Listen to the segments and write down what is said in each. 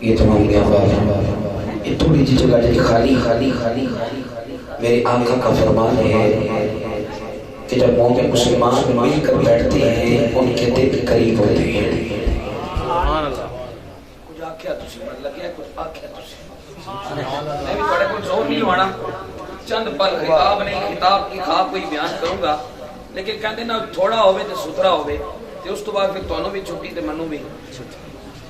یہ تمام میاں باپ یہ تھوڑی سی جگہ جی خالی خالی خالی میرے آقا کا فرمان ہے کہ جب مومن مسلمان مل کر بیٹھتے ہیں ان کے دل کے قریب ہوتے ہیں. کچھ آکھیا تسی من لگیا کچھ آکھیا تسی میں بھی بڑے کچھ زور نہیں لوانا چند پل خطاب نہیں خطاب کی خواب کوئی بیان کروں گا لیکن کہندے نا تھوڑا ہوئے تے ستھرا ہوئے تے اس تو بعد پھر تانوں بھی چھٹی تے منوں بھی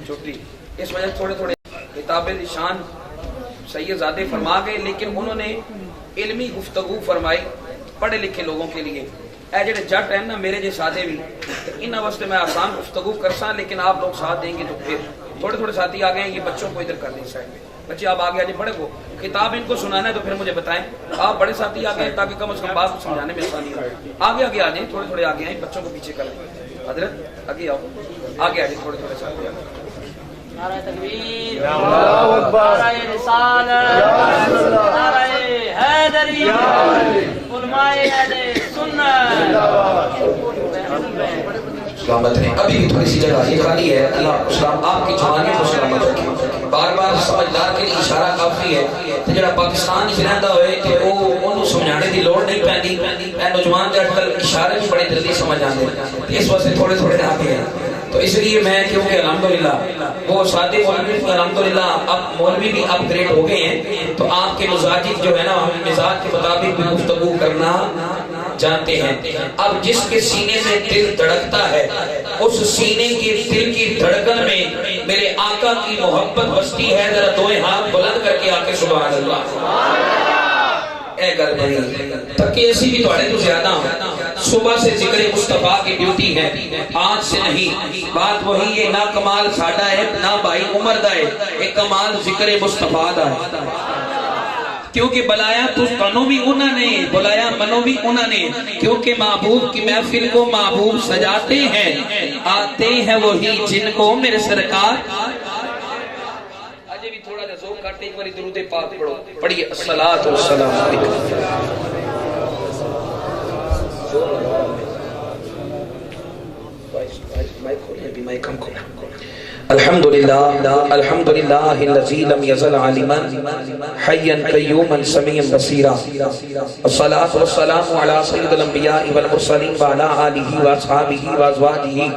چھٹی. اس وجہ تھوڑے تھوڑے کتابیں دی شان سید زادے فرما گئے لیکن انہوں نے علمی گفتگو فرمائی پڑھے لکھے لوگوں کے لیے. اے جڑے جٹ ہیں نا میرے جے سادے بھی انہاں واسطے میں آسان گفتگو کرساں لیکن آپ لوگ ساتھ دیں گے تو پھر تھوڑے تھوڑے ساتھی آ گئے ہیں. یہ بچوں کو ادھر کر دیں سائڈ میں بچے آپ آگے آجے بڑے کو خطاب ان کو سنانا ہے تو پھر مجھے بتائیں. آپ بڑے ساتھی آ گئے تاکہ کم از کم بات سمجھانے میں آسانی ہو. آگے آگے آ جائیں تھوڑے تھوڑے آگے آئیں بچوں کو پیچھے کر لیں. حضرت آگے آؤ آگے آ جائیں تھوڑے تھوڑے ساتھی آ جائیں. نعرہ تکبیر نعرہ رسالت نعرہ حیدری علماء اہل سنت. سلامت رہیں. ابھی بھی تھوڑی سی جگہ یہ خالی ہے. اللہ اسلام آپ کی جوانی کو سلامت رکھے. بار بار سمجھدار کے لیے اشارہ کافی ہے کہ جڑا پاکستان چ رہندا ہوئے کہ وہ انہوں سمجھانے دی لوڑ نہیں پیندی. اے نوجوان تے اج کل اشارے بھی بڑے جلدی سمجھ آندے اس واسطے تھوڑے تھوڑے آگے ہیں. تو اس لیے میں کیونکہ الحمدللہ وہ سادے مولوی الحمدللہ اب مولوی بھی اپ گریڈ ہو گئے ہیں تو آپ کے مزاجی جو ہے نا مزاج کے مطابق بھی گفتگو کرنا جانتے ہیں. اب جس کے سینے میں دل دھڑکتا ہے اس سینے کے دل کی دھڑکن میں میرے آقا کی محبت بستی ہے. ذرا دوئے ہاتھ بلند کر کے آکے سبحان اللہ. اے گل نہیں تک ایسی بھی توڑے تو زیادہ ہوں. صبح سے ذکر مصطفیٰ کی ڈیوٹی ہے آج سے نہیں. بات وہی ہے نہ کمال ساڑھا ہے نہ بھائی عمر دا ہے ایک کمال ذکر مصطفیٰ دا ہے. کیونکہ بلایا تو کنو بھی انہوں نے بلایا منو بھی انہوں نے کیونکہ محبوب کی محفل کو محبوب سجاتے ہیں آتے ہیں وہی جن کو میرے سرکار. آجے بھی تھوڑا ذوق کرتے ایک باری درود پاک پڑھو پڑھیے الصلاۃ والسلام علیکم. الحمدللہ الحمدللہ الذی لم یزل عالما حیا قیوما سمیعا بصیرا الصلاۃ والسلام علی سید الانبیاء والمرسلین وعلی آلہ واصحابہ وازواجہ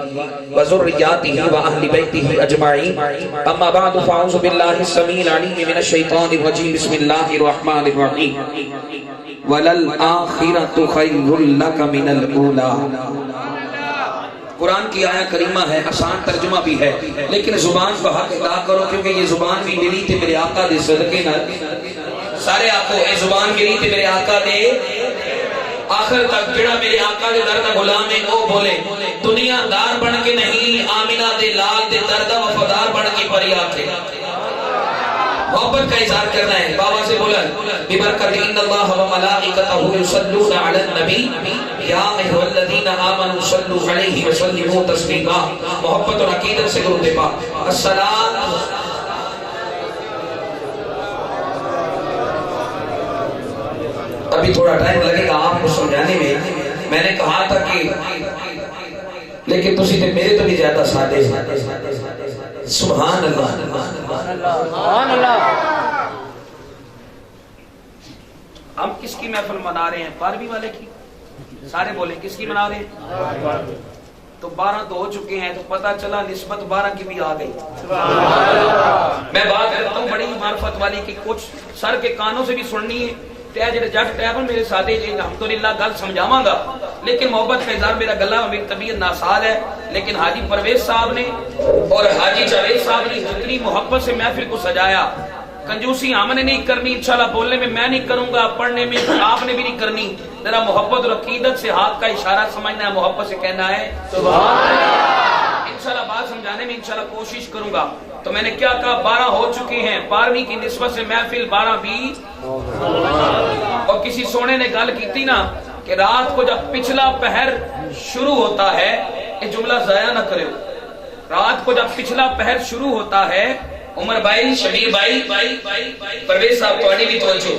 وذریاتہ واہل بیتہ اجمعین. اما بعد فاعوذ باللہ السمیع العلیم من الشیطان الرجیم. بسم اللہ الرحمن الرحیم. وللآخرۃ خیر لک من الاولی. قرآن کی آیہ کریمہ ہے آسان ترجمہ بھی ہے لیکن زبان کو حق ادا کرو کیونکہ یہ زبان بھی ملی تھے میرے آقا دے صدقے نہ سارے آقو اے زبان ملی تھے میرے آقا دے آخر تک جڑا میرے آقا دے درد غلام ہے وہ بولے دنیا دار بن کے نہیں آمینہ دے لال دے درد وفادار بن کے فریاد تھے. محبت کا اظہار کرنا ہے. بابا سے بولا ببرکت ان اللہ و ملائکتہ یصلون علی النبی یا ایھا الذین آمنوا صلوا علیہ وسلموا تسلیما. محبت اور عقیدت سے درود پاک السلام. ابھی تھوڑا ٹائم لگے گا آپ کو سمجھانے میں نے کہا تھا کہ لیکن تسی تے میرے تو بھی زیادہ سادے سبحان اللہ سبحان اللہ. ہم کس کی محفل منا رہے ہیں؟ بارہویں والے کی. سارے بولیں کس کی منا رہے ہیں؟ تو 12 تو ہو چکے ہیں تو پتہ چلا نسبت 12 کی بھی آ گئی. میں بات کرتا ہوں بڑی معرفت والی کہ کچھ سر کے کانوں سے بھی سننی ہے. جڑے جٹ ٹیبل میرے ساتھے جی الحمدللہ گل سمجھاواں گا لیکن محبت کا اظہار میرا گلا میری طبیعت ناسال ہے لیکن حاجی پرویز صاحب نے اور حاجی جاوید صاحب نے جتنی محبت سے محفل کو سجایا کنجوسی ہم نے نہیں کرنی انشاءاللہ بولنے میں میں نہیں کروں گا پڑھنے میں آپ نے بھی نہیں کرنی. ذرا محبت اور عقیدت سے ہاتھ کا اشارہ سمجھنا ہے محبت سے کہنا ہے سبحان اللہ. انشاءاللہ بات سمجھانے میں انشاءاللہ کوشش کروں گا. تو میں نے کیا کہا 12 ہو چکے ہیں 12ویں کی نسبت سے محفل 12 بھی اور کسی سونے نے گل کی تھی نا کہ رات کو جب پچھلا پہر شروع ہوتا ہے یہ جملہ ضائع نہ کرے. رات کو جب پچھلا پہر شروع ہوتا ہے عمر بھائی شبیر بھائی پرویز صاحب تھوڑی بھی توجہ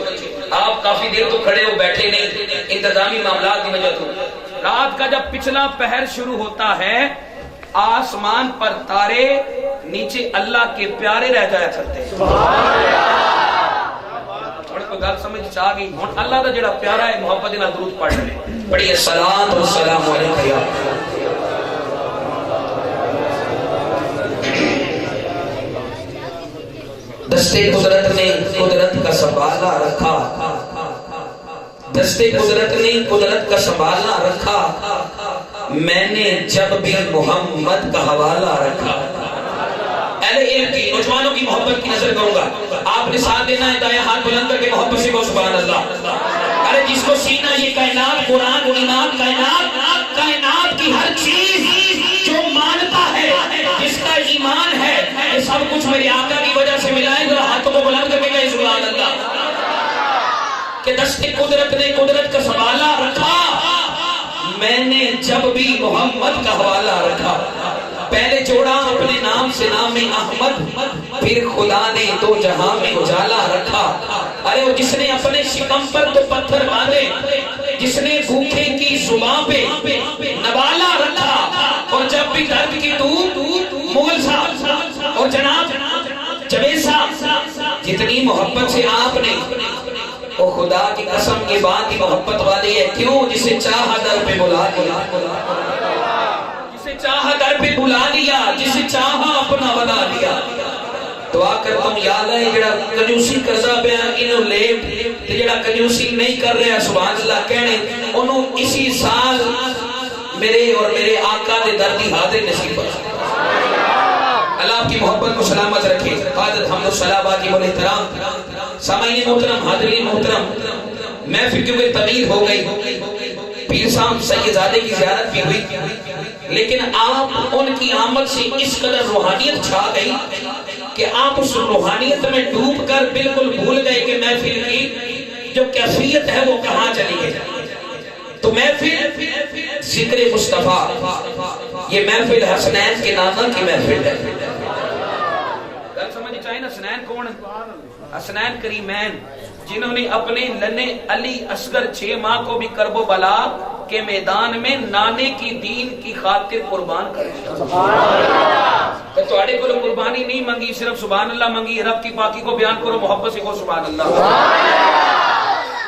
آپ کافی دیر تو کھڑے ہو بیٹھے نہیں انتظامی معاملات کی وجہ تو. رات کا جب پچھلا پہر شروع ہوتا ہے آسمان پر تارے نیچے اللہ کے پیارے رہ جایا کرتے ہیں. کوئی گل سمجھ آ گئی؟ ہن اللہ دا جڑا پیارا ہے محبت نال درود پڑھ لے. پڑھیے صلاۃ و سلام علیک یا دستے قدرت نے قدرت کا سنبھالا رکھا، دستے قدرت نے قدرت کا سنبھالا رکھا، میں نے جب بھی محمد کا حوالہ رکھا. اہل علم کی نوجوانوں کی محبت کی نظر کروں گا. آپ نے ساتھ دینا ہے، دائیں ہاتھ بلند کر کے محبت سے کہو سبحان اللہ. ارے جس کو سینا یہ کائنات قرآن ایمان کائنات کی ہر چیز جو مانتا ہے، جس کا ایمان ہے، یہ سب کچھ میرے آقا کی وجہ سے ملا ہے. ذرا ہاتھوں کو بلند کر کے کہے سبحان اللہ. کہ دست قدرت نے قدرت کا سنبھالا رکھا، میں نے جب بھی محمد کا حوالہ رکھا. پہلے جوڑا اپنے نام سے نام احمد، پھر خدا نے دو جہاں میں اجالا رکھا. ارے وہ جس نے اپنے شکم پر تو پتھر باندھے، جس نے بھوکے کی زبان پہ نوالا رکھا، اور جب بھی درد کی مغل صاحب اور جناب جوید صاحب جتنی محبت سے آپ نے، وہ خدا کی قسم کے بعد ہی محبت والی ہے. کیوں؟ جسے چاہا در پہ بلا دیا، جسے چاہا در پہ بلا لیا، جسے چاہا اپنا بنا لیا. دعا کرتا ہوں یا اللہ جڑا کنجوسی کردا پیا انہوں لیٹ تے جڑا کنجوسی نہیں کر رہا سبحان اللہ کہنے انہوں اسی سال میرے اور میرے آقا دے در دی حاضر نصیب فرمائے. اللہ آپ کی محبت کو سلامت رکھے. حاضر حمد و صلوات و احترام سامعین محترم، حاضرین محترم، محفل کیونکہ طویل ہو گئی، پیر صاحب سید زادے کی زیارت بھی ہوئی، لیکن آپ ان کی آمد سے اس قدر روحانیت چھا گئی کہ آپ اس روحانیت میں ڈوب کر بالکل بھول گئے کہ محفل کی جو کیفیت ہے وہ کہاں چلی گئی. تو محفل ذکر مصطفیٰ، یہ محفل حسنین کے نانا کی محفل ہے. گل سمجھ چاہیے نا. حسنین کون؟ حسنین کریمین، جنہوں نے اپنے لنے علی اصغر 6 ماہ کو بھی کرب و بلا کے میدان میں نانے کی دین کی خاطر قربان کر دیا. تو تواڈے کولوں قربانی نہیں منگی، صرف سبحان اللہ منگی. رب کی پاکی کو بیان کرو، محبت سے کہو سبحان اللہ.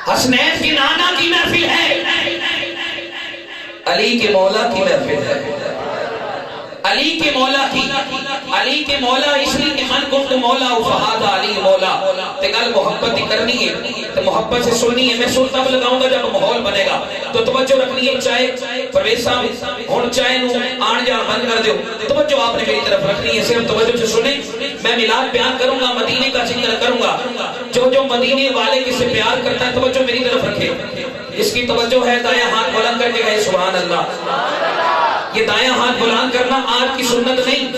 حسنین کی نانا کی محفل ہے، علی کے مولا کی محفل ہے. علی کے مولا کی، علی کے مولا اس لیے کہ من کنت مولا فہاد علی مولا. تے گل محبت ہی کرنی ہے تو محبت سے سننی ہے. میں سر تب لگاؤں گا جب ماحول بنے گا. تو توجہ رکھنی ہے. چاہے پرویز صاحب ہن چاہے نو آن جان بند کر دیو، توجہ آپ نے میری طرف رکھنی ہے. صرف توجہ سے سنیں. میں میلاد بیان کروں گا، مدینے کا ذکر کروں گا. جو مدینے والے کس سے پیار کرتا ہے توجہ میری طرف رکھے. اس کی توجہ ہے دائیں ہاتھ بلند کر کے کہے سبحان اللہ. یہ دائیں ہاتھ بلند کرنا آج کی سنت نہیں.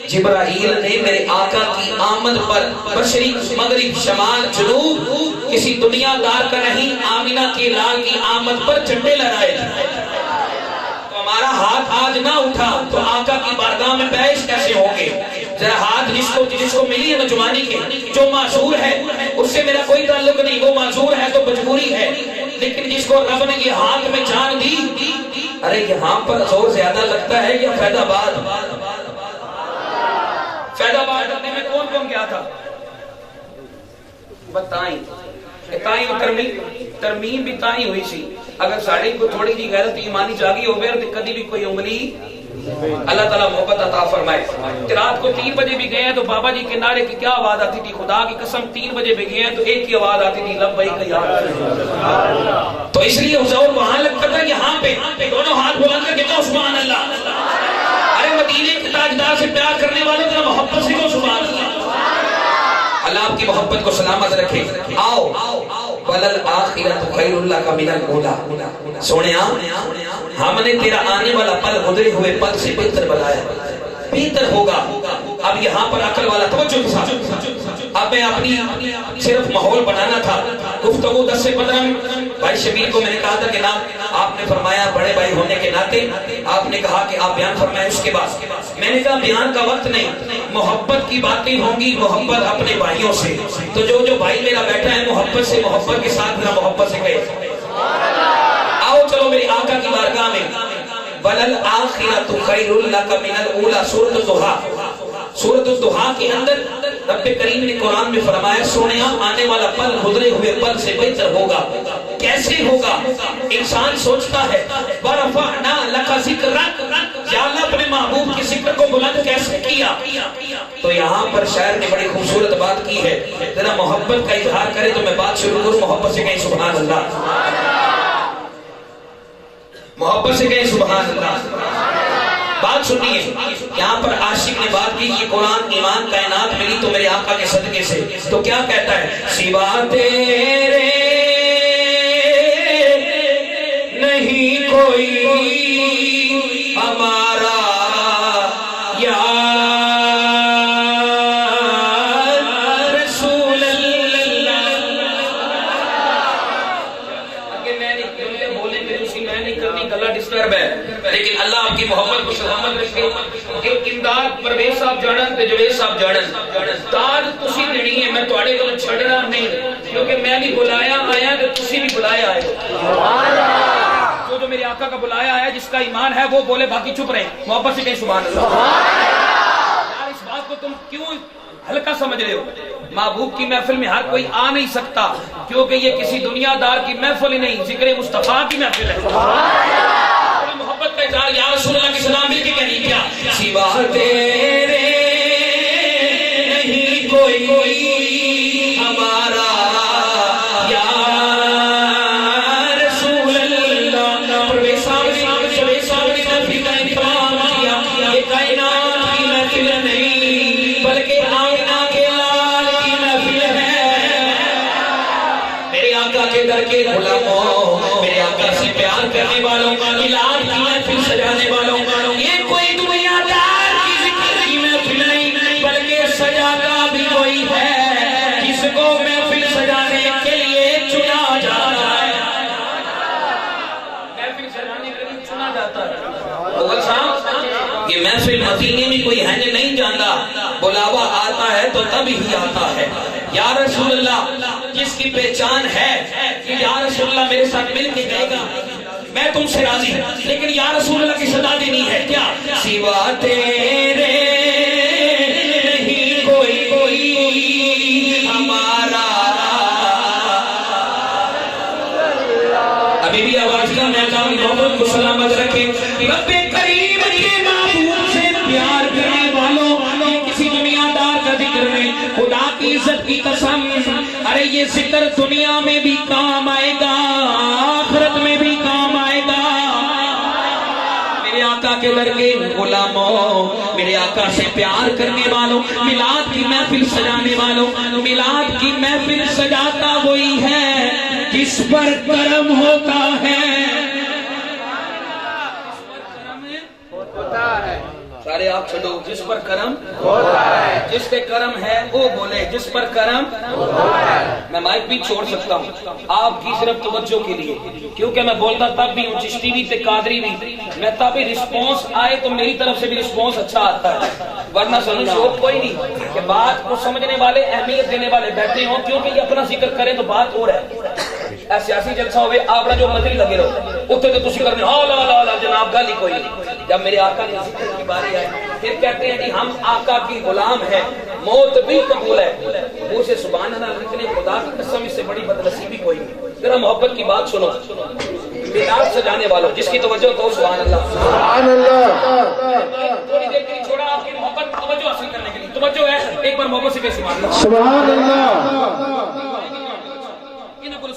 جبرائیل نے میرے آقا کی آمد پر مشرق مغرب شمال جنوب کسی دنیا دار کا نہیں، آمینہ کے لال کی آمد پر جھنڈے لہرائے تھے. تو ہمارا ہاتھ آج نہ اٹھا تو آقا کی بارگاہ میں پیش کیسے ہوں گے؟ ذرا ہاتھ جس کو ملی ہے نوجوانی کے، جو معذور ہے اس سے میرا کوئی تعلق نہیں، وہ معذور ہے تو مجبوری ہے. لیکن جس کو رب نے یہ ہاتھ میں جان دی، ارے یہاں پر زور زیادہ لگتا ہے یا فیض آباد؟ فیض آباد کرنے میں کون کون گیا تھا بتائیں؟ تائیں ترمیم بھی تائیں ہوئی سی. اگر ساڑھے کو تھوڑی جی غیرت ایمانی جاگی ہو گئے تو کدی بھی کوئی انگلی اللہ تعالیٰ محبت عطا فرمائے. رات کو 3 بجے بھی گئے ہیں تو بابا جی کے نعرے کی کیا آواز آتی تھی؟ خدا کی قسم 3 بجے بھی گئے ہیں تو ایک ہی آواز آتی تھی، لبیک یا رسول اللہ. تو اس لیے حضور وہاں لگتا تھا، یہاں پہ دونوں ہاتھ بلند کر کے کہو سبحان اللہ. ارے مدینے کے تاجدار سے پیار کرنے والے ذرا محبت سے کہو سبحان اللہ. اللہ آپ کی محبت کو سلامت رکھے. آؤ ولل آخرت خیر اللہ کا من الاولی. سونیا ہم نے تیرا آنے والا پل گزرے ہوئے پل سے بہتر بنایا، بہتر ہوگا. اب یہاں پر عقل والا توجہ کے ساتھ، اب میں اپنی صرف ماحول بنانا تھا. گفتگو 10 سے 15 منٹ. بھائی شبیر کو میں نے کہا تھا کہ نام آپ نے فرمایا بڑے بھائی ہونے کے ناطے آپ نے کہا کہ آپ بیان فرمائیں. اس کے بعد میں نے کہا بیان کا وقت نہیں، محبت کی باتیں ہوں گی، محبت اپنے بھائیوں سے. تو جو بھائی میرا بیٹھا ہے محبت سے، محبت کے ساتھ میرا محبت سے کہے آؤ چلو میرے آقا کی بارگاہ میں. وَلَلْآخِرَةُ خَيْرٌ لَكَ مِنَ الْأُولَى سورۃ الضحیٰ. سورۃ الضحیٰ کے اندر رب کریم نے قرآن میں فرمایا سونیا آنے والا پل گزرے ہوئے پل سے بہتر ہوگا. کیسے ہوگا؟ انسان سوچتا ہے وَرَفَعْنَا لَكَ ذِكْرَكَ، یا اللہ اپنے محبوب کے ذکر کو بلند کیسے کیا؟ تو یہاں پر شاعر نے بڑی خوبصورت بات کی ہے. ذرا محبت کا اظہار کرے تو میں بات شروع کروں، محبت سے کہیں سبحان اللہ، محبت سے کہیں سبحان اللہ. بات سنیے، یہاں پر عاشق نے بات کی کہ قرآن ایمان کائنات ملی تو میرے آقا کے صدقے سے. تو کیا کہتا ہے؟ سوا تیرے نہیں کوئی ہمارا یا رسول اللہ. اگر میں نہیں کرنے بولیں گے اسی میں نہیں کرنی گلا ڈسٹرب ہے، لیکن اللہ آپ کی محبت کو سلامت رکھے. ایک امداد پرویز صاحب جانن تے جوید صاحب جانن داد تسی دینی ہے، میں تواڈے کول چھڈنا نہیں، کیونکہ میں بھی بلایا آیا تے تسی بھی بلایا آئے. سبحان اللہ. جو میرے آقا کا بلایا آیا جس کا ایمان ہے وہ بولے، باقی چپ رہے. محبت سے کہیں سبحان اللہ. یار اس بات کو تم کیوں ہلکا سمجھ رہے ہو؟ محبوب کی محفل میں ہر کوئی آ نہیں سکتا، کیونکہ یہ کسی دنیا دار کی محفل ہی نہیں، ذکر مصطفیٰ کی محفل ہے. محبت کا اظہار یا رسول اللہ کی سلام مل کے کہنی کیا؟ سوا تیرے نہیں کوئی ہمارا یا رسول اللہ. پرویز صاحب نے جوید صاحب نے محفل کا انتظام کیا. یہ کائنات کی محفل نہیں بلکہ آئینہ کے لال کی محفل ہے. میرے آقا کے در کے غلاموں، میرے آقا سے پیار کرنے والوں، ملاد کی محفل سجانے والوں، یہ کوئی دنیا دار کی ذکر کی محفل نہیں بلکہ سجاتا بھی کوئی ہے جس کو محفل سجانے کے لیے چنا جاتا ہے. محفل سجانے کے لیے چنا جاتا ہے. یہ محفل مدینے میں کوئی ہے نہیں جانتا، بلاوا آتا ہے تو تب ہی آتا ہے. یا رسول اللہ جس کی پہچان ہے کہ یا رسول اللہ میرے ساتھ مل کے گئے گا، میں تم سے راضی ہوں، لیکن یا رسول اللہ کی صدا دینی ہے. کیا؟ سوا تیرے نہیں کوئی ہمارا. ابھی بھی آواز کا میں کہوں محبت کو سلامت رکھے. رب کریم کے محبوب سے پیار کرنے والوں، کسی دنیا دار کا ذکر نہیں، خدا کی عزت کی قسم، ارے یہ ذکر دنیا میں بھی کام آئے گا، آخرت میں بھی کام آئے گا. میرے آقا کے لڑکے غلاموں، میرے آقا سے پیار کرنے والوں، میلاد کی محفل سجانے والوں، میلاد کی محفل سجاتا وہی ہے جس پر کرم ہوتا ہے. سارے آپ چھڑو، جس پر کرم ہوتا ہے، جس پہ کرم ہے وہ بولے جس پر کرم ہوتا ہے. میں مائک بھی چھوڑ سکتا ہوں آپ کی صرف توجہ کے لیے، کیونکہ میں بولتا تب بھی ہوں، چشتی بھی تے قادری بھی، میں تب بھی رسپونس آئے تو میری طرف سے بھی رسپونس اچھا آتا ہے، ورنہ سنو شوق کوئی نہیں کہ بات کو سمجھنے والے اہمیت دینے والے بیٹھے ہوں، کیونکہ یہ اپنا ذکر کریں تو بات ہو رہا ہے. سیاسی جلسہ ہوئے آپ جو مدری لگے رہو اتنے تو تسی کرنے ہاں لا لا لا جناب گل ہی کوئی نہیں. جب میرے آقا کے ذکر کی باری آئی پھر کہتے ہیں کہ ہم آقا کی غلام ہیں، موت بھی قبول ہے. منہ سے سبحان اللہ لکھنے خدا کی قسم اس سے بڑی بدنصیبی کوئی نہیں. ذرا محبت کی بات سنو، میلاد سجانے والوں جس کی توجہ تو سبحان اللہ. سبحان اللہ. تھوڑی دیر کے لیے چھوڑا آپ کی محبت توجہ حاصل کرنے کے لیے، توجہ ہے ایک بار محبت سے کہ سبحان اللہ. سبحان اللہ.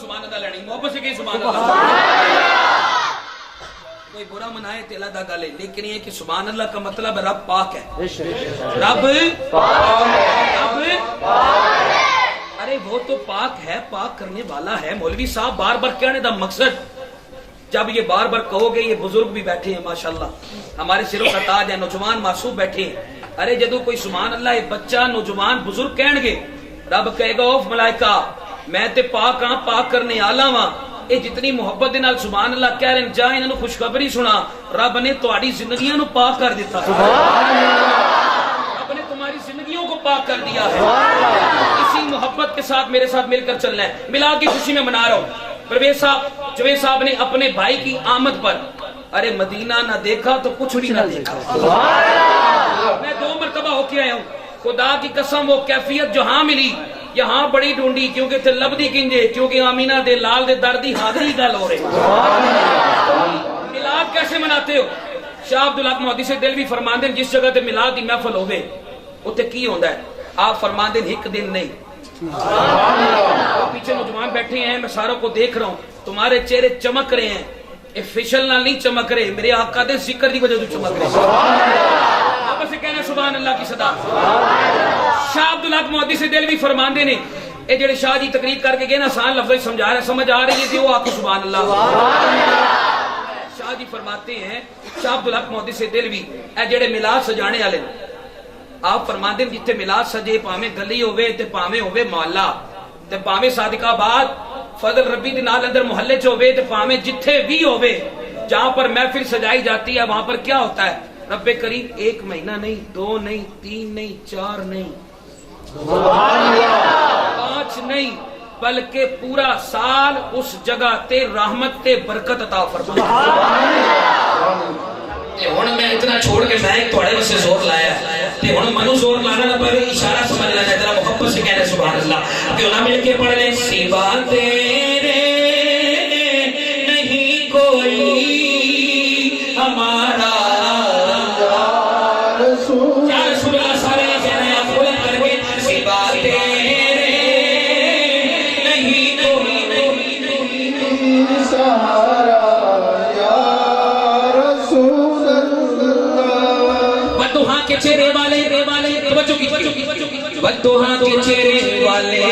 سبحان اللہ لڑی محبت سے کہ سبحان اللہ. کوئی برا منائے تے اللہ دا گلے، لیکن یہ کہ سبحان اللہ کا مطلب رب پاک ہے. رب پاک ہے. ارے وہ تو پاک ہے، پاک کرنے والا ہے. مولوی صاحب بار بار کہنے دا مقصد، جب یہ بار بار کہو گے، یہ بزرگ بھی بیٹھے ہیں ماشاءاللہ، ہمارے سروں کا تاج ہے، نوجوان معصوم بیٹھے ہیں. ارے جدو کوئی سبحان اللہ ایک بچہ نوجوان بزرگ کہن گے، رب کہے گا اوف ملائکہ میں تے پاک ہاں، پاک کرنے آلا ہاں. یہ جتنی محبت دے نال سبحان اللہ کہہ رہے ہیں، جا انہاں نو خوشخبری سنا، رب نے تہاڈی زندگیاں نو پاک کر دیتا. رب نے تمہاری زندگیوں کو پاک کر دیا ہے. اسی محبت کے ساتھ میرے ساتھ مل کر چلنا ہے. میلاد کی خوشی میں منا رہا ہوں. پرویز صاحب جوید صاحب نے اپنے بھائی کی آمد پر ارے مدینہ نہ دیکھا تو کچھ بھی نہ دیکھا. میں 2 مرتبہ ہو کے آیا ہوں. خدا کی قسم وہ کیفیت جہاں ملی یہاں بڑی ڈھونڈی کیونکہ تے لبدی کنجے کیونکہ آمینہ دے لال دے دردی حاضری گل ہو رہے. میلاد کیسے مناتے ہو؟ شاہ عبدالحق محدث دہلوی فرماندے جس جگہ تے میلاد دی محفل ہوے اوتے کی ہوندا ہے؟ آپ فرماندے ایک دن نہیں. پیچھے نوجوان بیٹھے ہیں میں ساروں کو دیکھ رہا ہوں تمہارے چہرے چمک رہے ہیں. یہ فیشل نہ نہیں چمک رہے میرے آقا دے ذکر دی وجہ سے چمک رہے. آپ سے کہنا سبحان اللہ کی صدا. شاہ عبدالحق محدث دہلوی فرماندے نے اے جڑے شاہ جی تقریر کر کے گئے نا سان لفظ سمجھا رہے سمجھ آ رہی ہے کہ وہ آپ کو سبحان اللہ. شاہ جی فرماتے ہیں شاہ عبدالحق محدث دہلوی اے جڑے میلاد سجانے والے آپ فرماندے جتھے میلاد سجے پاویں گلی ہوے تے پاویں ہوے محلہ تے پاویں صادقہ آباد فضل ربی دے نال اندر محلے چ ہوے تے پاویں جتھے بھی ہوے جہاں پر محفل سجائی جاتی ہے وہاں پر کیا ہوتا ہے؟ رب کریم 1 مہینہ نہیں 2 نہیں 3 نہیں 4 نہیں 5 نہیں بلکہ پورا سال اس جگہ تے رحمت تے برکت عطا فرمائے. ہن میں اتنا چھوڑ کے میں تھوڑے واسطے زور لایا تے ہن منو زور لانا نہ پے اشارہ سمجھ لینا ذرا محبت سے کہنا سبحان اللہ. کیوں نہ مل کے پڑھ لیں سوا تیرے نہیں کوئی ہمارا یا رسول اللہ سارے کہہ رہے ہیں آپ بولیں کر کے سوا تیرے نہیں کوئی سہارا یا رسول اللہ. بدوہاں کے چہرے والے توجہ کی بدوہاں کے چہرے والے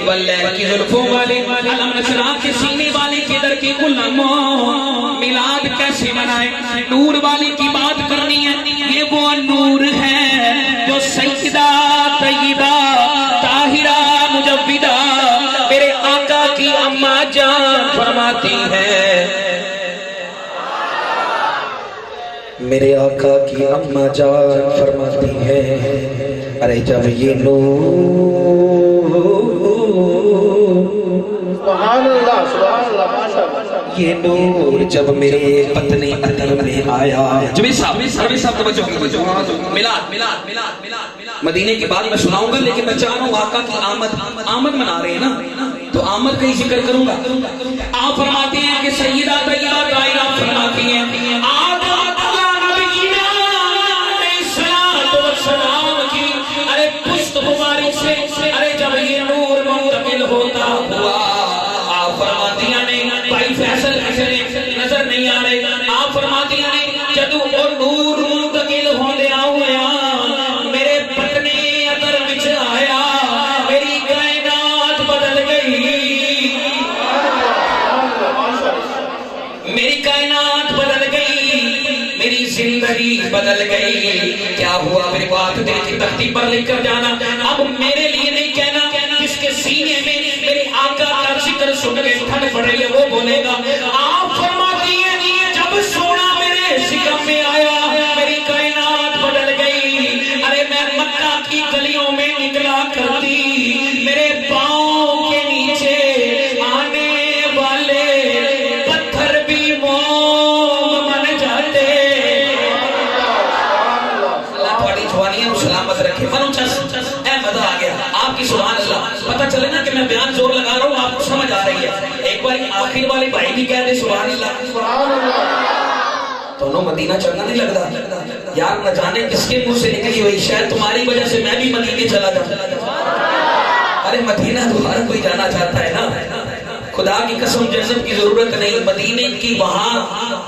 واللہ کی زلفوں والے علم نشرا کے سینے والے کے در کے غلاموں میلاد کیسے منائے؟ نور والے کی بات کرنی ہے. یہ وہ نور ہے جو سیدہ طیبہ طاہرہ مجودہ میرے آقا کی اماں جان فرماتی ہے. میرے آقا کی اماں جان فرماتی ہے ارے جب یہ نور سبحان اللہ ماشاءاللہ. یہ نور جب میرے پتنی عطر میں آیا. جبی صاحب توجہ میلاد مدینے کی بات میں سناؤں گا لیکن میں چاہ رہا ہوں آقا کی آمد منا رہے ہیں نا تو آمد کا ہی ذکر کروں گا. آپ فرماتے ہیں کہ سیدہ طیبہ طاہرہ فرماتی ہیں آپ مبارک سے ارے جب یہ نور منتقل ہوتا ہوا آپ فرماتیاں نے بھائی فیصل نظر نہیں آ رہے آپ فرماتیاں نے جدو وہ نور منتقل ہوندے آیا میرے پتنے اندر وچ آیا میری کائنات بدل گئی میری کائنات بدل گئی میری زندگی بدل گئی. کیا ہوا؟ میری بات دل کی تختی پر لکھ کر جانا. اب میرے لیے نہیں کہنا جس کے سینے میں میرے آقا کا ذکر سن کے ٹھنڈ پڑ رہی ہے وہ بولے گا. آپ فرماتی ہیں جب سونا میرے شکم میں آیا میری کائنات بدل گئی. ارے میں مکہ کی گلیوں میں نکلا کرتی میرے پاؤں کے نیچے آنے والے پتھر بھی موم بن جاتے. سلامت رکھے اے مزہ آ گیا آپ کی سبحان اللہ. پتہ چلے نا کہ میں بیان زور لگا رہا ہوں آپ کو سمجھ آ رہی ہے. ایک بار آخر والے بھائی بھی کہہ دے سبحان اللہ. دونوں مدینہ چلنا نہیں لگتا یار نہ جانے کس کے منہ سے نکلی ہوئی شاید تمہاری وجہ سے میں بھی مدینے چلا جاتا. ارے مدینہ تو ہر کوئی جانا چاہتا ہے نا. خدا کی قسم جنت کی ضرورت نہیں مدینے کی وہاں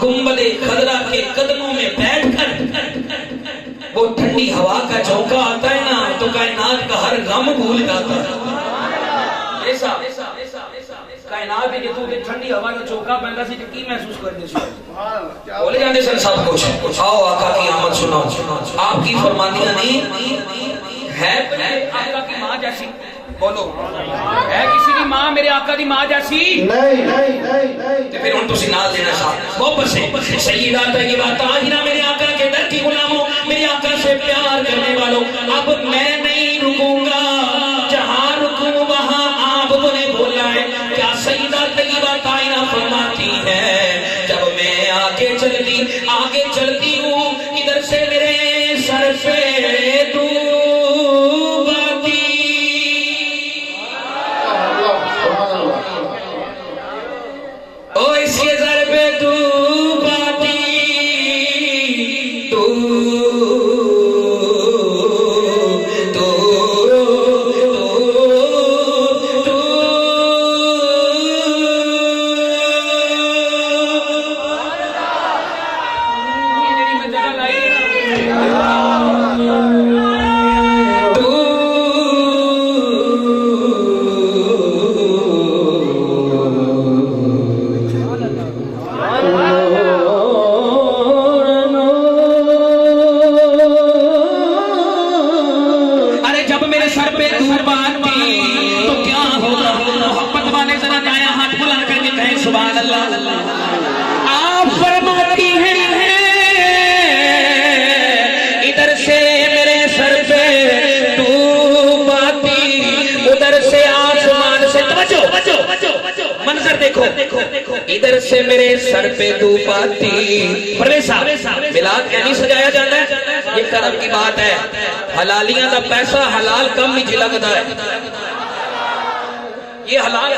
گنبد خضرا کے قدموں میں بیٹھ کر وہ ٹھنڈی ہوا کا جھونکا آتا ہے نا تو کائنات کا ہر غم بھول جاتا ہے. ایسا کائنات میں جتوں کہ ٹھنڈی ہوا کا جھونکا پہندا سی کی محسوس کرتے سی بولے جاندے سن سب کچھ. آؤ آقا کی آمد سناؤ. آپ کی فرمانیاں نہیں ہے آقا کی ماں جیسی بولو ہے کسی کی ماں میرے آقا دی ماں جیسی نہیں. تے پھر ہن تسی نال دینا صاحب محبت سے سیدہ طیبہ طاہرہ میرے آقا کے در کی غلاموں میرے آقا سے پیار کرنے والوں اب میں نہیں رکوں گا جہاں رکوں وہاں آپ نے بولا ہے. کیا سیدہ طیبہ طاہرہ فرماتی ہے جب میں آگے چل آپ فرماتی ہیں ادھر سے میرے سر پہ دھوپ آتی ادھر سے آسمان سے توجہ منظر دیکھو ادھر سے میرے سر پہ دھوپ آتی پرویز صاحب میلاد نہیں سجایا جاتا ہے یہ کرم کی بات ہے حلالیاں دا پیسہ حلال کم ہی جھلکتا ہے یہ حلال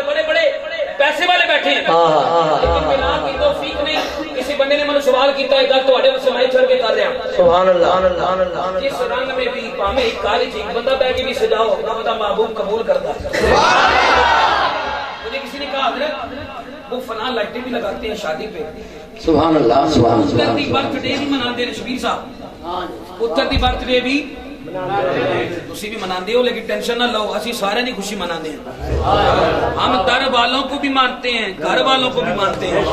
بڑے بڑے پیسے والے بیٹھے ہیں لیکن میلاد کی توفیق نہیں کسی بندے نے مجھے سوال کیتا ہے گل تواڈے واسطے میں چھڑ کے کر رہا ہوں سبحان اللہ جس رنگ میں بھی پاویں ایک کالی چیز بندہ بیٹھ کے بھی سجاؤ رب دا محبوب قبول کرتا ہے مجھے کسی نے کہا حضرت وہ فلاں لائٹیں بھی لگاتے ہیں شادی پہ سبحان اللہ پتر دی برتھ ڈے بھی مناتے ہیں شبیر صاحب پتر دی برتھ ڈے بھی تسی بھی مناندے ہو لیکن ٹینشن نہ لو اسی سارے نہیں خوشی مناندے ہیں ہم در والوں کو بھی مانتے ہیں گھر والوں کو بھی مانتے ہیں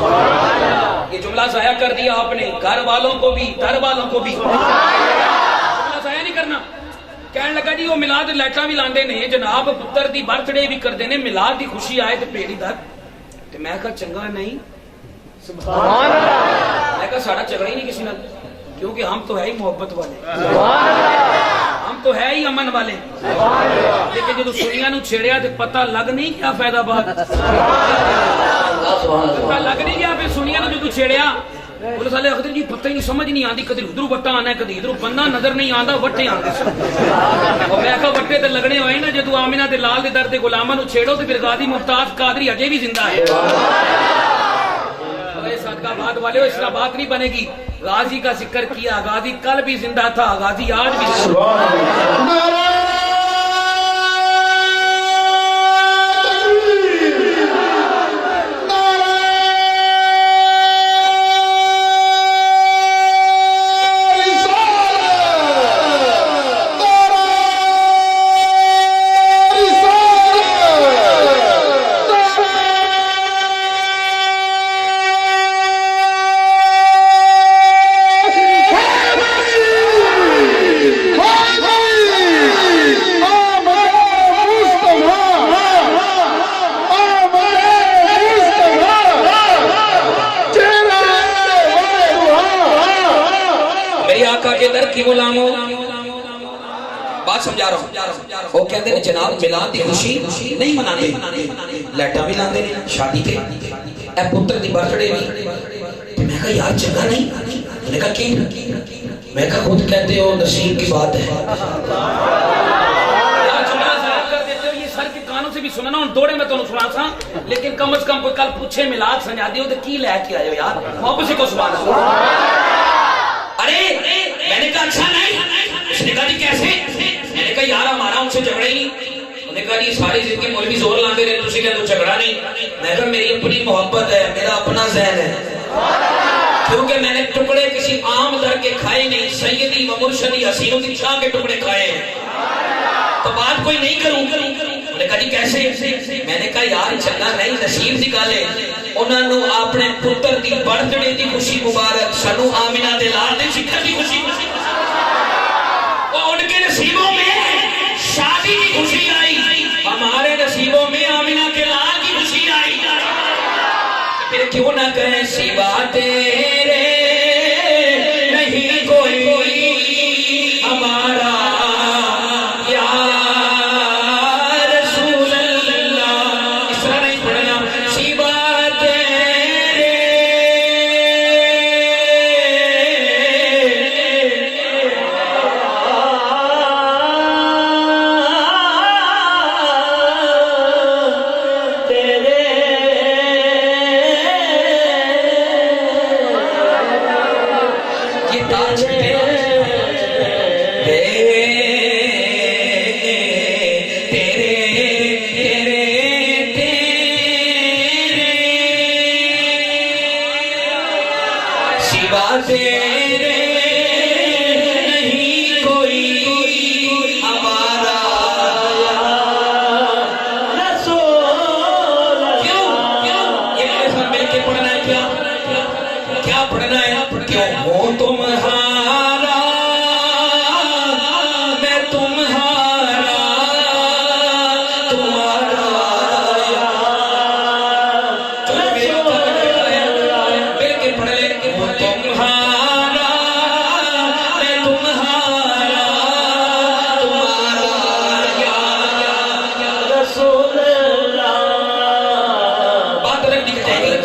یہ جملہ ضائع کر دیا آپ نے گھر والوں کو بھی در والوں کو بھی جملہ ضائع نہیں کرنا کہنے لگا جی وہ میلاد لائٹاں بھی لاندے نے جناب پتر دی برتھ ڈے بھی کردے نے میلاد دی خوشی آئے تے پیڑی در تے میں کہا چنگا نہیں سبحان اللہ میں کہا ساڑا جھگڑا ہی نہیں کسی نال کیونکہ ہم تو ہے ہی محبت والے ہم تو ہے ہی امن والے لیکن جدو سنیاں نو چھیڑیا تے پتہ لگ نہیں کیا فائدہ بات پتہ لگ نہیں کیا پھر سنیاں نو جدو چھیڑیا بولے سالے اخدر جی پتہ ہی نہیں سمجھ نہیں آندی کدھر ادھر وٹا آنا ہے کدھر ادھر بندہ نظر نہیں آندا وٹے آندے سن اور میں کہا وٹے تے لگنے ہوئے نا جدو آمینہ دے لال دے در دے غلاماں نو چھیڑو تے پھر غازی ممتاز قادری اجے بھی زندہ ہے صدقہ بات والے اس طرح بات نہیں بنے گی غازی کا ذکر کیا غازی کل بھی زندہ تھا غازی آج بھی زندہ بات سمجھا رہا ہوں وہ کہتے ہیں جناب میلاد دی خوشی نہیں منانے لائٹاں بھی لاندے نے شادی پہ اے پتر دی برتھ ڈے بھی میں کہا یار چنگا نہیں میں نے کہا کیوں میں کہا خود کہتے ہو نصیب کی بات ہے یار جملہ ضائع کر دیتے ہو یہ سر کے کانوں سے بھی سننا ہوں دوڑے میں تو سنا سا لیکن کم از کم کوئی کل پوچھے میلاد سنجا دیو تو کی لے کے آئے ہو یار محبت سے کو سبحان اللہ ارے میں نے کہا اچھا نہیں اس نے کہا جی کیسے میں نے کہا یار ہمارا ان سے جھگڑا ہی نہیں انہوں نے کہا جی ساری زندگی مولوی زور لاندے رہے تسی کہتے ہو جھگڑا نہیں میں کہا میری اپنی محبت ہے میرا اپنا ذہن ہے کیونکہ میں نے ٹکڑے کسی عام در کے کھائے نہیں سیدی و مرشدی حسین کی شاہ کے ٹکڑے کھائے ہیں تو بات کوئی نہیں کروں انہوں نے کہا جی کیسے میں نے کہا یار چنگا نہیں نصیب دی گل ہے انہوں نے اپنے پتر دی برتھ ڈے دی خوشی مبارک سنو آمینہ دے لال دے ذکر دی خوشی وہ ان کے نصیبوں میں شادی کی خوشی آئی ہمارے نصیبوں میں آمینہ کے لال کی خوشی آئی پھر کیوں نہ کہیں سوا تیرے نہیں کوئی ہمارا یا رسول اللہ اس طرح نہیں پڑھنا سوا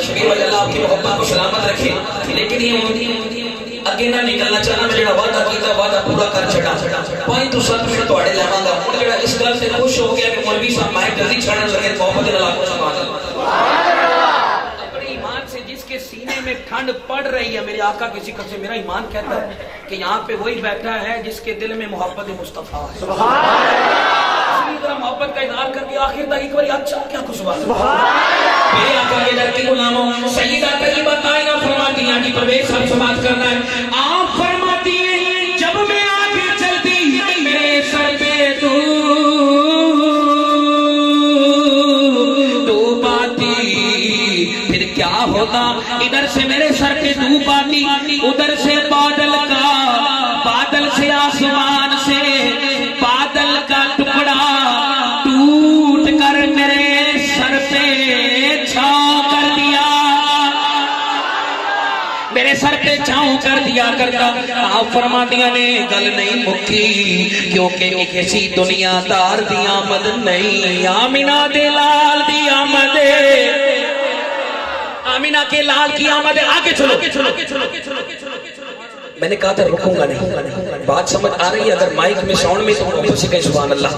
شبیر بھائی اللہ آپ کی محبت کو سلامت رکھے. لیکن یہ اگے نہ نکلنا چاہنا میں جڑا وعدہ کیتا وعدہ پورا کر چھڑا. 5 تو 7 منٹ تواڈے لواں گا. ہن جڑا اس گل سے خوش ہو گیا کہ مولوی صاحب مائک جلدی چھڑن لگے محبت نال آپ کو سبحان اللہ. اپنے ایمان سے جس کے سینے میں ٹھنڈ پڑ رہی ہے میرے آقا کی ذکر سے میرا ایمان کہتا ہے کہ یہاں پہ وہی بیٹھا ہے جس کے دل میں محبت مصطفیٰ ہے. سبحان اللہ. اسی طرح محبت کا اظہار کر کے آخر تک ایک بار اچھا کیا خوش ہوا. میرے آقا کے در کے غلاموں سیدہ طیبہ طاہرہ فرماتی ہیں کہ پرویز صاحب سے بات کرنا ہے. آپ فرماتی ہیں جب میں آگے چلتی میرے سر پہ دھوپ آتی پھر کیا ہوتا. ادھر سے میرے سر پہ دھوپ آتی ادھر سے بادل سے آسمان سے بادل کا ٹکڑا ٹوٹ کر میرے سر پہ چھاؤں کر دیا میرے سر پہ چھاؤں کر دیا کرتا. آپ فرماتیاں نے گل نہیں مکی کیونکہ کسی دنیا دار دی آمد نہیں آمینہ دے لال دی آمد آمینہ کے لال کی آمد ہے. آگے چلو. میں نے کہا تھا رکوں گا نہیں. بات سمجھ آ رہی ہے؟ اگر مائک میں ساؤنڈ میں تو سے کہیں سبحان اللہ.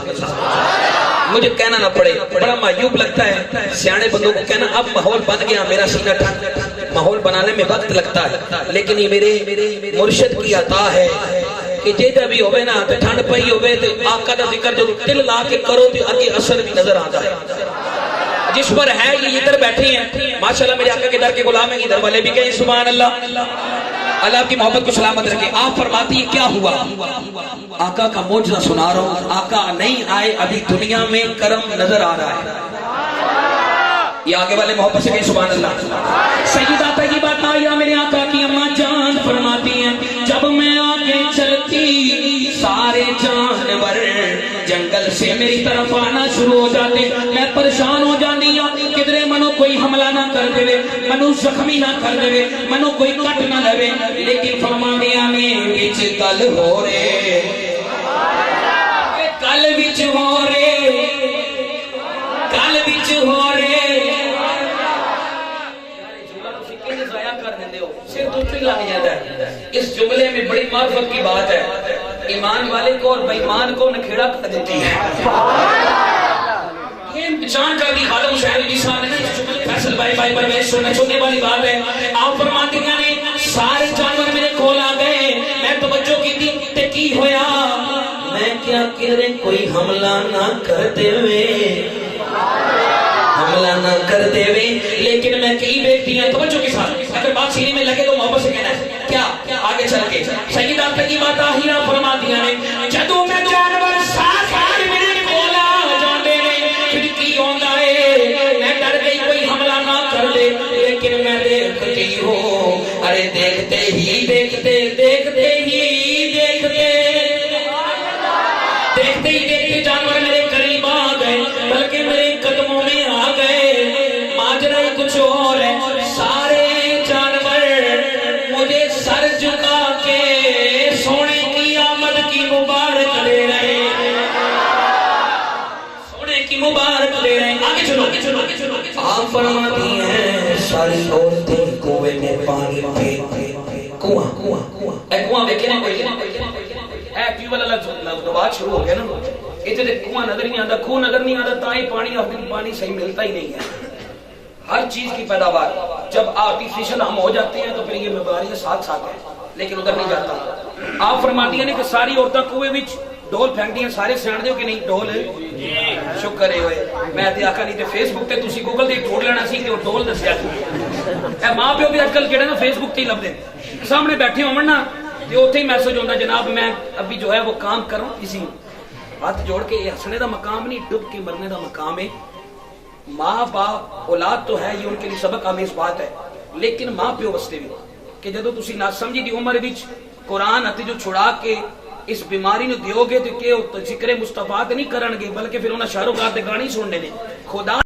مجھے کہنا نہ پڑے. بڑا معیوب لگتا ہے سیانے بندوں کو کہنا اب ماحول بن گیا میرا سینہ ٹھنڈ. ماحول بنانے میں وقت لگتا ہے لیکن یہ میرے مرشد کی عطا ہے کہ جیدہ بھی ہوئے نا تو ٹھنڈ پئی ہوئے تو آقا دا ذکر جو دل لا کے کرو تو آگے اثر بھی نظر آتا ہے. جس پر ہے یہ ادھر بیٹھے ہیں ماشاءاللہ میرے آقا کے در کے غلام ہیں. ادھر والے بھی کہیں سبحان اللہ. اللہ آپ کی محبت کو سلامت رکھے. آپ فرماتی ہے کیا ہوا. آقا کا معجزہ سنا رہا ہوں. آقا نہیں آئے ابھی دنیا میں کرم نظر آ رہا ہے. یہ آگے والے محبت سے کہیں سبحان اللہ. سیدہ طیبہ طاہرہ میرے آقا کی اماں جان فرماتی ہیں جب میں آگے چلتی سارے جانور جنگل سے میری طرف آنا شروع ہو جاتے. میں پریشان ہو جاتی ہوں کدھرے منو کوئی حملہ نہ کر دے منو زخمی نہ کر دے منو کوئی کٹ نہ لے. لیکن فرماندیاں نے وچ کل ہو رے کل وچ ہو رے کل وچ ہو رے. اس جملے میں بڑی معرفت کی بات ہے. ایمان والے کو اور بےمان کو نکھیڑا کر دیتی ہے. یہ جان کر دی خادم شہر کی صاحب نے اس جملے فیصل بھائی پرویز سننے چھوٹنے والی بات ہے. آپ فرماتی ہیں سارے جانور میرے کھول آ گئے. میں توجہ کی تھی تے کی ہویا میں کیا کرے کوئی حملہ نہ کر دے حملہ نہ کر دے لیکن میں کئی بیٹی ہیں توجہ کے ساتھ اگر بات سینے میں لگے تو محبت سے کہنا ہے کیا آگے چل کے سیدہ طیبہ طاہرہ فرماتی ہیں جدوں میں جانور سارے میرے کھولا جاندے نے پھر کی ہوندا ہے میں ڈر گئی کوئی حملہ نہ کر دے لیکن میں دیکھتی ہوں ارے دیکھتے ہی جانور میرے قریب آ گئے بلکہ میرے قدموں میں آ گئے. ماجرا کچھ اور ہے. سارے جانور مجھے سر جھکا کے سونے کی آمد کی مبارک دے رہے سونے کی مبارک دے رہے. آگے چلو. آپ فرماتی ہیں ساری عورتیں کنویں میں پانی پھینک کنواں دیکھے نا کوئی ٹیوبل والا بات شروع ہو گیا نا. اتنے کنواں نظر نہیں آتا خون نظر نہیں آتا تائیں پانی صحیح ملتا ہی نہیں ہے. ہر چیز کی پیداوار جب آرٹیفیشل ہم ہو جاتے ہیں تو پھر یہ بیماریاں ساتھ ہیں لیکن ادھر نہیں جاتا. آپ فرماتی ہیں کہ ساری عورتیں کنویں وچ ڈول پھینکتی ہیں. سارے سیاندے ہو کہ نہیں ڈول شکر ہے ہوئے میں تے آکھا نہیں تے فیس بک تے تسی گوگل تے ڈھونڈ لینا سی کہ وہ ڈول دسیا اے ماں پیو بھی اج کل جڑے نا فیس بک تے لبدے سامنے بیٹھے ہون نا تے اوتھے ہی میسج ہوندا جناب میں ابھی جو ہے وہ کام کروں کسی ہاتھ جوڑ کے یہ ہنسنے دا مقام نہیں ڈب کے مرنے دا مقام ہے. ماں باپ اولاد تو ہے یہ ان کے لیے سبق آمیز بات ہے لیکن ماں پیو واسطے بھی کہ جدوں تسی نا سمجھی دی عمر وچ قرآن اتے جو چھڑا کے اس بیماری نو دیو گے تو کہ ذکر مصطفیٰ نہیں کرن گے بلکہ پھر انہاں شاہرخ تے گانے سننے نے. خدا